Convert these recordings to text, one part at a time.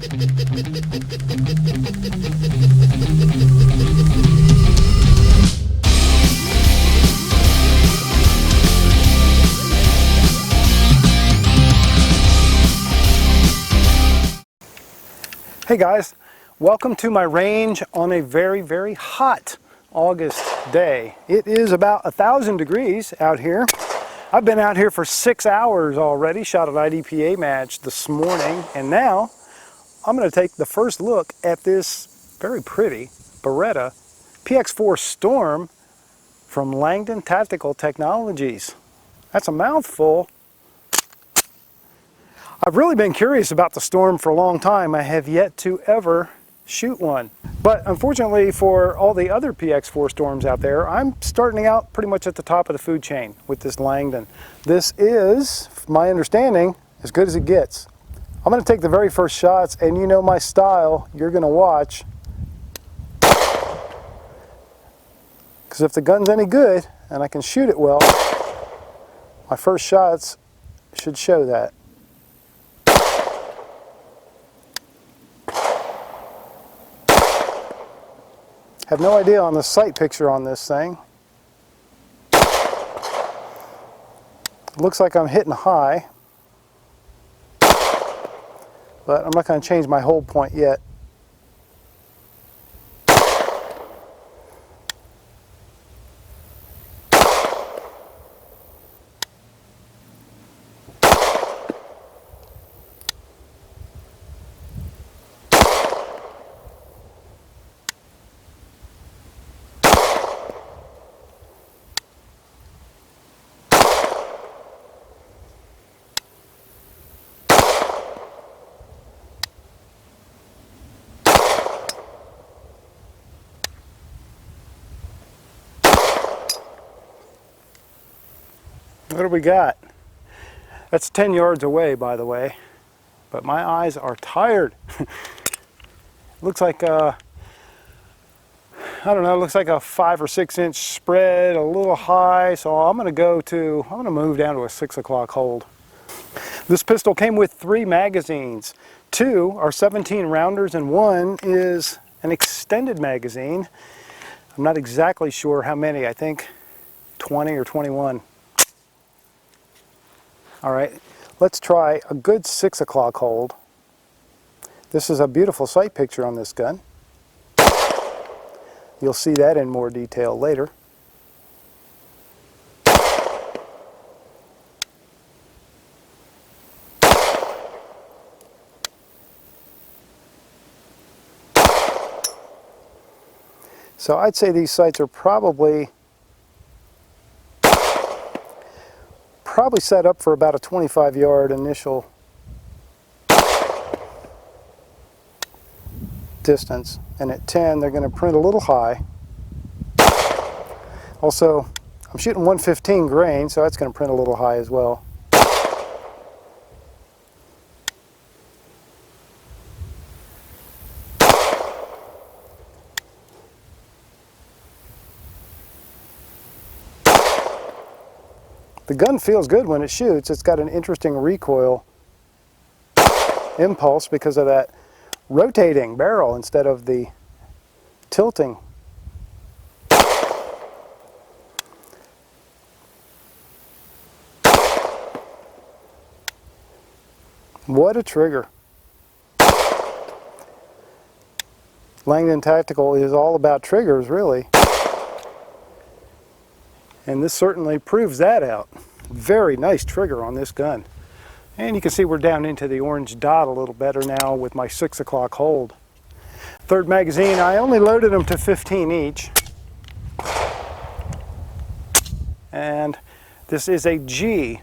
Hey guys, welcome to my range on a very, very hot August day. It is about 1,000 degrees out here. I've been out here for 6 hours already, shot an IDPA match this morning, and now I'm going to take the first look at this very pretty Beretta PX4 Storm from Langdon Tactical Technologies. That's a mouthful. I've really been curious about the Storm for a long time. I have yet to ever shoot one. But unfortunately for all the other PX4 Storms out there, I'm starting out pretty much at the top of the food chain with this Langdon. This is, my understanding, as good as it gets. I'm going to take the very first shots, and you know my style, you're going to watch. Because if the gun's any good, and I can shoot it well, my first shots should show that. Have no idea on the sight picture on this thing. Looks like I'm hitting high, but I'm not going to change my hold point yet. What do we got? That's 10 yards away, by the way, but my eyes are tired. Looks like I don't know, looks like a 5 or 6 inch spread, a little high, so I'm going to move down to a 6 o'clock hold. This pistol came with 3 magazines. 2 are 17 rounders and 1 is an extended magazine. I'm not exactly sure how many, I think 20 or 21. All right, let's try a good 6 o'clock hold. This is a beautiful sight picture on this gun. You'll see that in more detail later. So I'd say these sights are probably set up for about a 25-yard initial distance, and at 10 they're going to print a little high. Also, I'm shooting 115 grain, so that's going to print a little high as well. The gun feels good when it shoots. It's got an interesting recoil impulse because of that rotating barrel instead of the tilting. What a trigger. Langdon Tactical is all about triggers, really. And this certainly proves that out. Very nice trigger on this gun. And you can see we're down into the orange dot a little better now with my 6 o'clock hold. Third magazine, I only loaded them to 15 each. And this is a G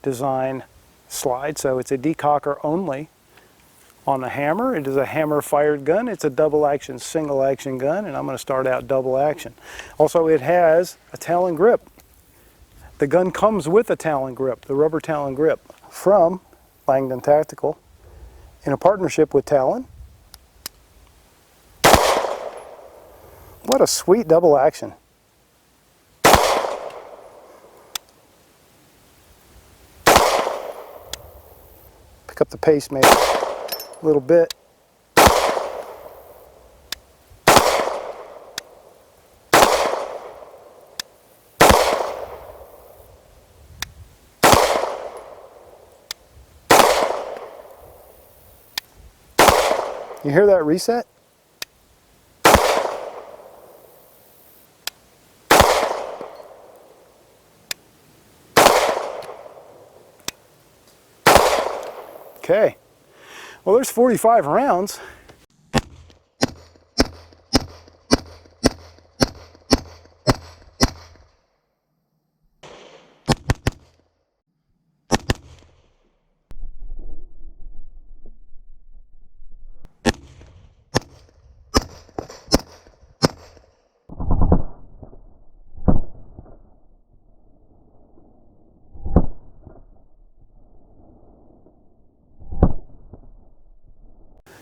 design slide, so it's a decocker only. On the hammer, it is a hammer fired gun. It's a double action, single action gun, and I'm going to start out double action. Also, it has a Talon grip. The gun comes with a Talon grip, the rubber Talon grip from Langdon Tactical in a partnership with Talon. What a sweet double action. Pick up the pacemaker. a little bit. You hear that reset? Okay, well there's 45 rounds.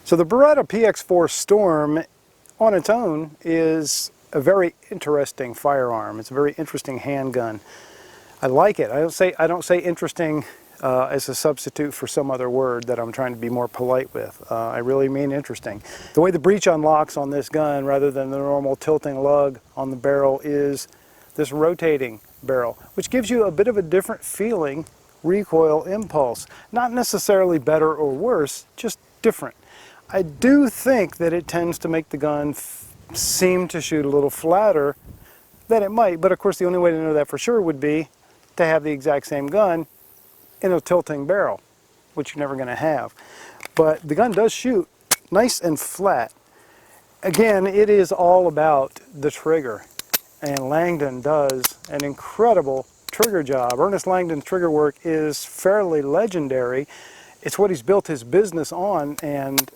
So the Beretta PX4 Storm on its own is a very interesting firearm. It's a very interesting handgun. I like it. I don't say interesting as a substitute for some other word that I'm trying to be more polite with. I really mean interesting. The way the breech unlocks on this gun, rather than the normal tilting lug on the barrel, is this rotating barrel, which gives you a bit of a different feeling recoil impulse. Not necessarily better or worse, just different. I do think that it tends to make the gun seem to shoot a little flatter than it might, but of course the only way to know that for sure would be to have the exact same gun in a tilting barrel, which you're never going to have. But the gun does shoot nice and flat. Again, it is all about the trigger, and Langdon does an incredible trigger job. Ernest Langdon's trigger work is fairly legendary. It's what he's built his business on, and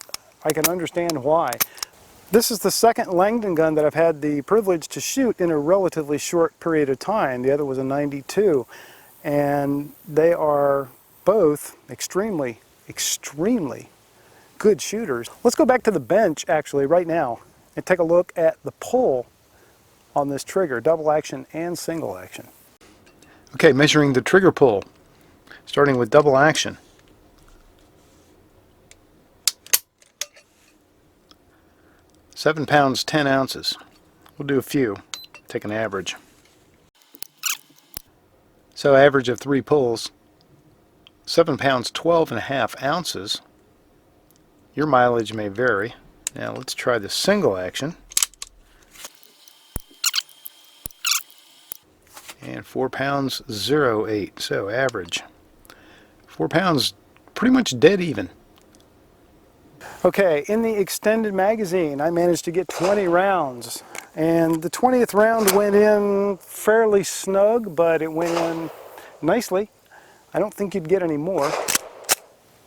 I can understand why. This is the second Langdon gun that I've had the privilege to shoot in a relatively short period of time. The other was a 92, and they are both extremely, extremely good shooters. Let's go back to the bench actually right now and take a look at the pull on this trigger, double action and single action. Okay, measuring the trigger pull, starting with double action. 7 pounds 10 ounces. We'll do a few, take an average. So average of 3 pulls, 7 pounds 12.5 ounces. Your mileage may vary. Now let's try the single action. And 4 pounds 08, so average. 4 pounds, pretty much dead even. Okay, in the extended magazine, I managed to get 20 rounds. And the 20th round went in fairly snug, but it went in nicely. I don't think you'd get any more.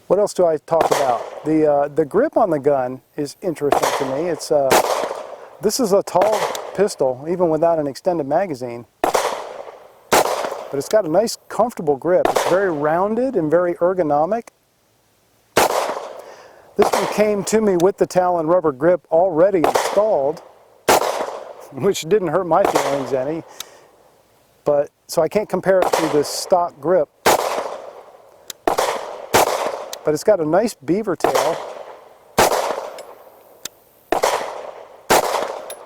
What else do I talk about? The grip on the gun is interesting to me. It's this is a tall pistol, even without an extended magazine. But it's got a nice, comfortable grip. It's very rounded and very ergonomic. This one came to me with the Talon rubber grip already installed, which didn't hurt my feelings any. But so I can't compare it to the stock grip. But it's got a nice beaver tail,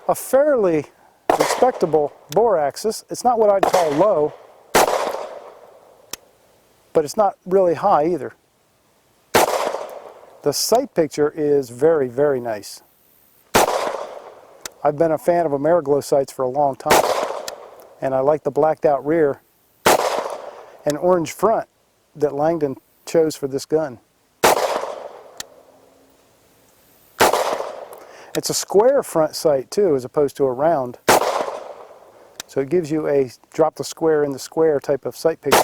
a fairly respectable bore axis. It's not what I'd call low, but it's not really high either. The sight picture is very, very nice. I've been a fan of Ameriglow sights for a long time, and I like the blacked out rear and orange front that Langdon chose for this gun. It's a square front sight too, as opposed to a round. So it gives you a drop the square in the square type of sight picture.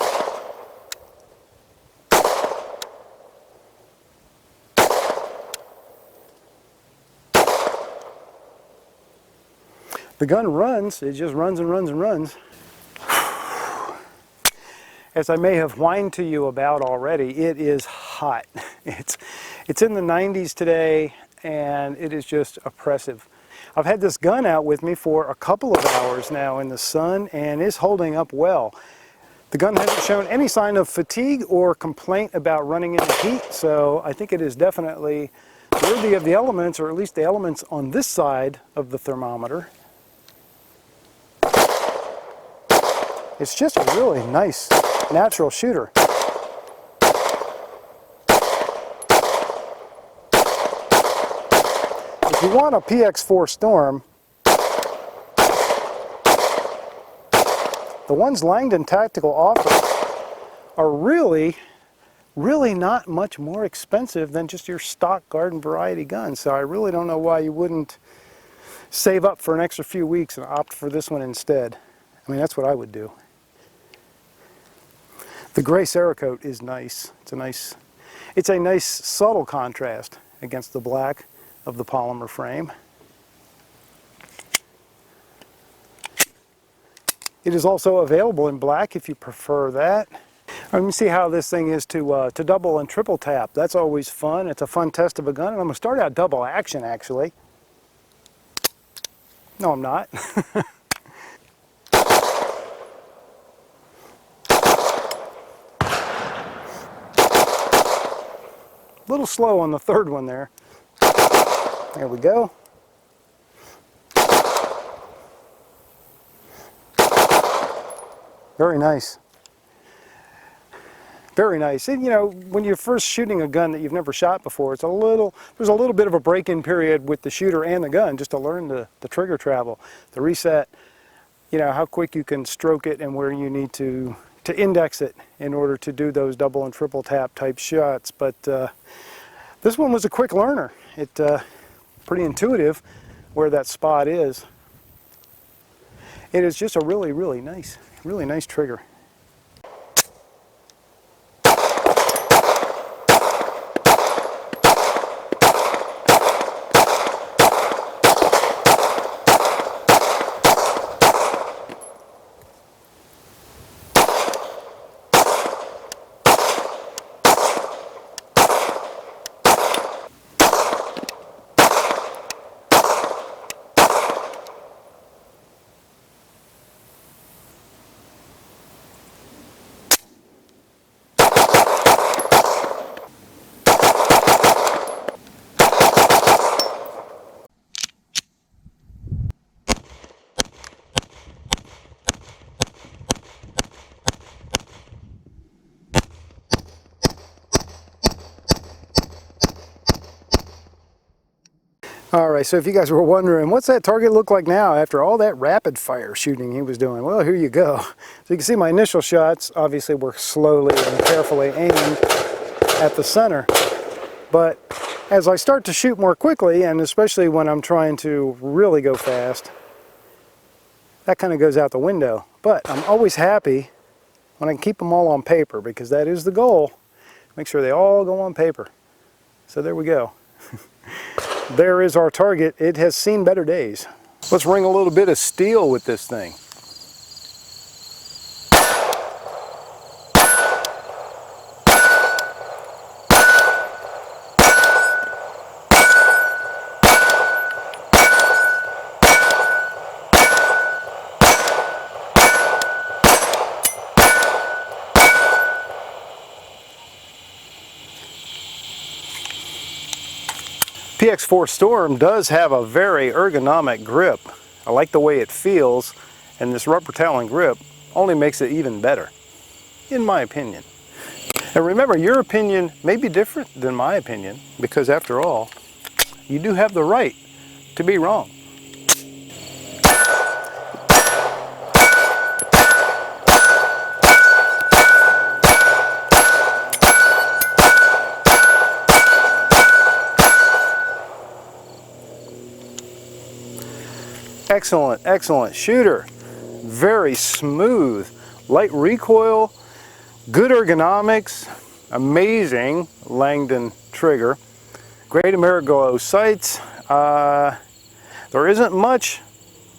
The gun runs, it just runs and runs and runs. As I may have whined to you about already, it is hot. It's in the 90s today, and it is just oppressive. I've had this gun out with me for a couple of hours now in the sun, and it's holding up well. The gun hasn't shown any sign of fatigue or complaint about running into heat, so I think it is definitely worthy of the elements, or at least the elements on this side of the thermometer. It's just a really nice, natural shooter. If you want a PX4 Storm, the ones Langdon Tactical offers are really not much more expensive than just your stock garden variety gun. So I really don't know why you wouldn't save up for an extra few weeks and opt for this one instead. I mean, that's what I would do. The gray Cerakote is nice. It's a nice subtle contrast against the black of the polymer frame. It is also available in black if you prefer that. Let me see how this thing is to double and triple tap. That's always fun. It's a fun test of a gun. And I'm going to start out double action, actually. No, I'm not. A little slow on the third one there. There we go. Very nice. Very nice. And you know, when you're first shooting a gun that you've never shot before, there's a little bit of a break-in period with the shooter and the gun just to learn the trigger travel, the reset, you know, how quick you can stroke it and where you need to index it in order to do those double and triple tap type shots. But this one was a quick learner. It pretty intuitive where that spot is. It is just a really nice trigger. Alright, so if you guys were wondering, what's that target look like now after all that rapid fire shooting he was doing? Well, here you go. So you can see my initial shots obviously were slowly and carefully aimed at the center. But as I start to shoot more quickly, and especially when I'm trying to really go fast, that kind of goes out the window. But I'm always happy when I can keep them all on paper, because that is the goal. Make sure they all go on paper. So there we go. There is our target. It has seen better days. Let's ring a little bit of steel with this thing. PX4 Storm does have a very ergonomic grip. I like the way it feels, and this rubber talon grip only makes it even better, in my opinion. And remember, your opinion may be different than my opinion, because after all, you do have the right to be wrong. Excellent shooter. Very smooth. Light recoil, good ergonomics, amazing Langdon trigger, great Ameriglow sights. There isn't much,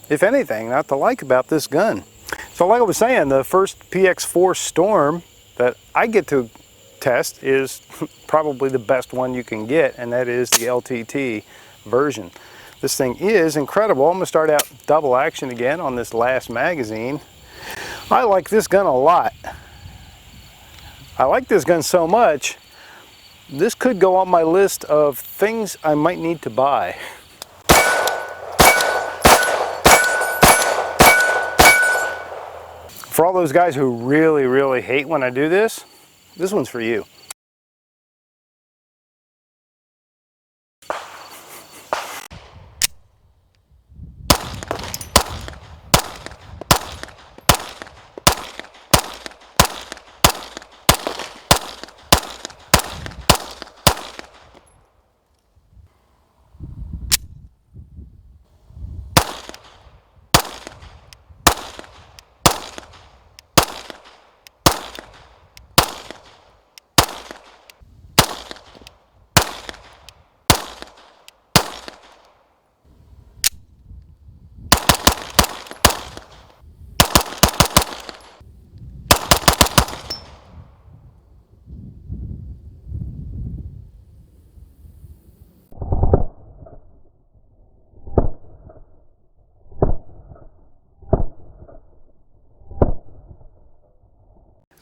if anything, not to like about this gun. So like I was saying, the first PX4 Storm that I get to test is probably the best one you can get, and that is the LTT version. This thing is incredible. I'm going to start out double action again on this last magazine. I like this gun a lot. I like this gun so much, this could go on my list of things I might need to buy. For all those guys who really hate when I do this, this one's for you.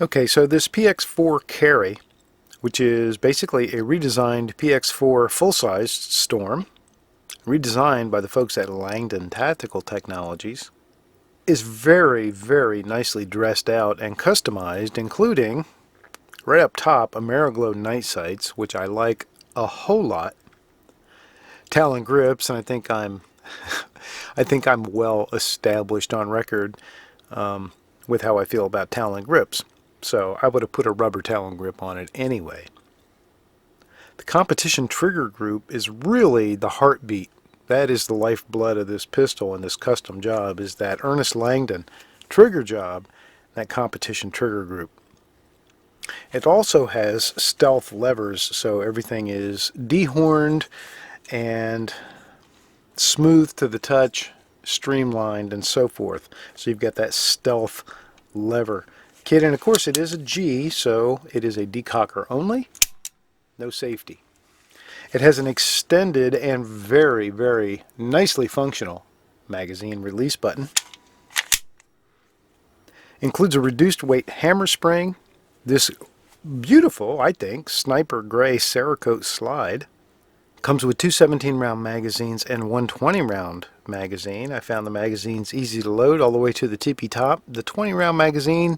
Okay, so this PX4 Carry, which is basically a redesigned PX4 full-sized Storm, redesigned by the folks at Langdon Tactical Technologies, is very nicely dressed out and customized, including, right up top, Ameriglow night sights, which I like a whole lot, Talon grips, and I think I'm well established on record with how I feel about Talon grips. So I would have put a rubber Talon grip on it anyway. The competition trigger group is really the heartbeat. That is the lifeblood of this pistol and this custom job, is that Ernest Langdon trigger job, that competition trigger group. It also has stealth levers, so everything is dehorned and smooth to the touch, streamlined, and so forth. So you've got that stealth lever kit, and of course it is a G, so it is a decocker only, no safety. It has an extended and very nicely functional magazine release button. Includes a reduced weight hammer spring, this beautiful, I think, sniper gray Cerakote slide. Comes with two 17-round magazines and one 20-round magazine. I found the magazines easy to load all the way to the tippy top. The 20-round magazine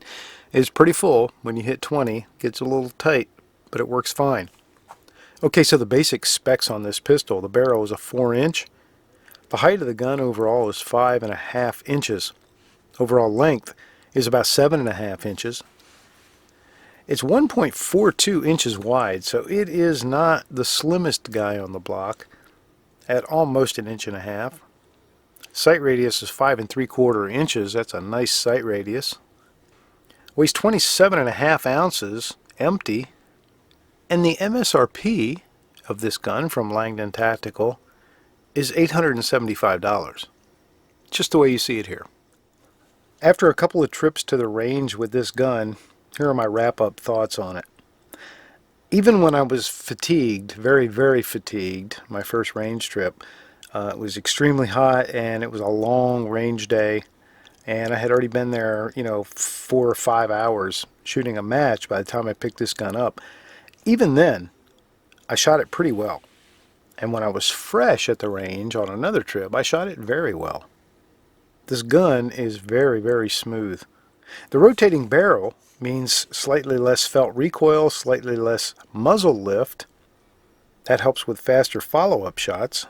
is pretty full. When you hit 20, it gets a little tight, but it works fine. Okay, so the basic specs on this pistol. The barrel is a 4-inch. The height of the gun overall is 5.5 inches. Overall length is about 7.5 inches. It's 1.42 inches wide, so it is not the slimmest guy on the block at almost 1.5 inches. Sight radius is 5.75 inches. That's a nice sight radius. Weighs 27.5 ounces, empty. And the MSRP of this gun from Langdon Tactical is $875. Just the way you see it here. After a couple of trips to the range with this gun, here are my wrap-up thoughts on it. Even when I was fatigued, very fatigued, my first range trip, it was extremely hot and it was a long range day, and I had already been there, 4 or 5 hours shooting a match by the time I picked this gun up. Even then, I shot it pretty well. And when I was fresh at the range on another trip, I shot it very well. This gun is very smooth. The rotating barrel means slightly less felt recoil, slightly less muzzle lift. That helps with faster follow-up shots.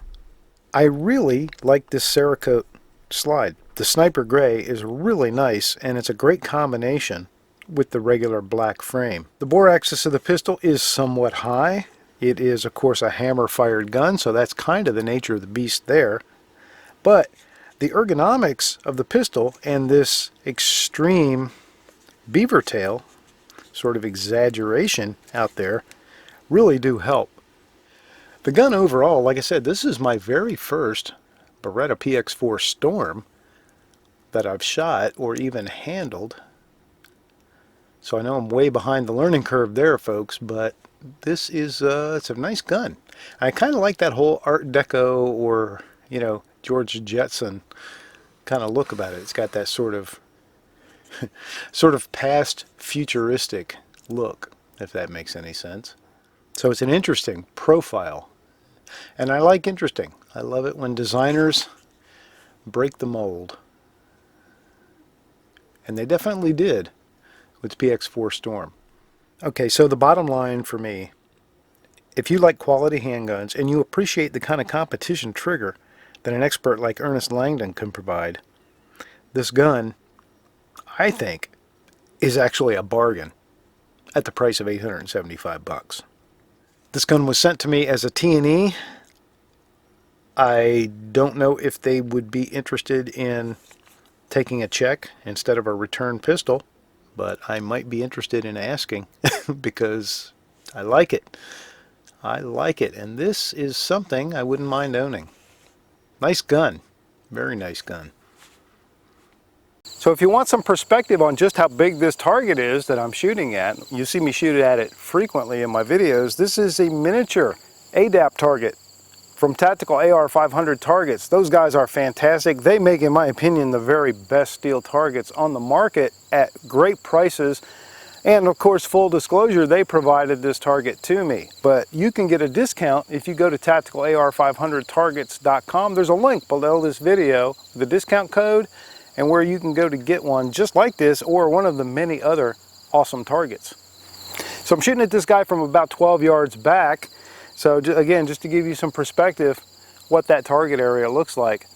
I really like this Cerakote slide. The Sniper Gray is really nice, and it's a great combination with the regular black frame. The bore axis of the pistol is somewhat high. It is, of course, a hammer-fired gun, so that's kind of the nature of the beast there. But the ergonomics of the pistol and this extreme beaver tail sort of exaggeration out there really do help. The gun overall, like I said, this is my very first Beretta PX4 Storm that I've shot or even handled. So I know I'm way behind the learning curve there, folks, but this is it's a nice gun. I kind of like that whole Art Deco or, George Jetson kind of look about it. It's got that sort of past futuristic look. if that makes any sense. So it's an interesting profile. And I like interesting. I love it when designers break the mold. And they definitely did with PX4 Storm. Okay, so the bottom line for me, if you like quality handguns and you appreciate the kind of competition trigger that an expert like Ernest Langdon can provide, this gun, I think, is actually a bargain at the price of $875. This gun was sent to me as a T&E. I don't know if they would be interested in taking a check instead of a return pistol, but I might be interested in asking because I like it. I like it, and this is something I wouldn't mind owning. Nice gun. Very nice gun. So if you want some perspective on just how big this target is that I'm shooting at, you see me shoot at it frequently in my videos. This is a miniature ADAP target from Tactical AR 500 Targets. Those guys are fantastic. They make, in my opinion, the very best steel targets on the market at great prices. And of course, full disclosure, they provided this target to me. But you can get a discount if you go to tacticalar500targets.com. There's a link below this video, the discount code, and where you can go to get one just like this or one of the many other awesome targets. So I'm shooting at this guy from about 12 yards back. So again, just to give you some perspective what that target area looks like.